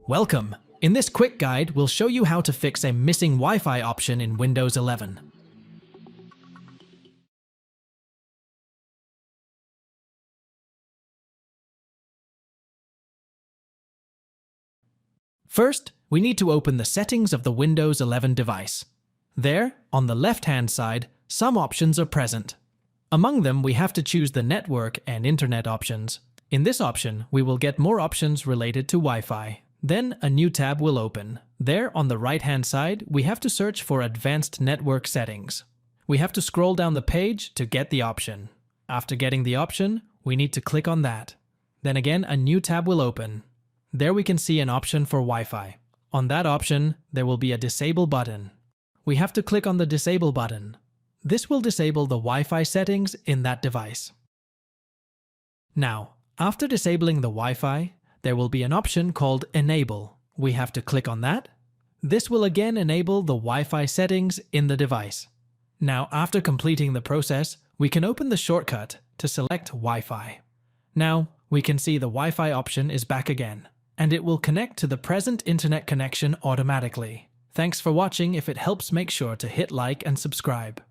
Welcome! In this quick guide, we'll show you how to fix a missing Wi-Fi option in Windows 11. First, we need to open the settings of the Windows 11 device. There, on the left-hand side, some options are present. Among them, we have to choose the network and internet options. In this option, we will get more options related to Wi-Fi. Then a new tab will open. There, on the right-hand side, we have to search for Advanced Network Settings. We have to scroll down the page to get the option. After getting the option, we need to click on that. Then again, a new tab will open. There we can see an option for Wi-Fi. On that option, there will be a Disable button. We have to click on the Disable button. This will disable the Wi-Fi settings in that device. Now, after disabling the Wi-Fi, there will be an option called Enable. We have to click on that. This will again enable the Wi-Fi settings in the device. Now, after completing the process, we can open the shortcut to select Wi-Fi. Now, we can see the Wi-Fi option is back again, and it will connect to the present internet connection automatically. Thanks for watching. If it helps, make sure to hit like and subscribe.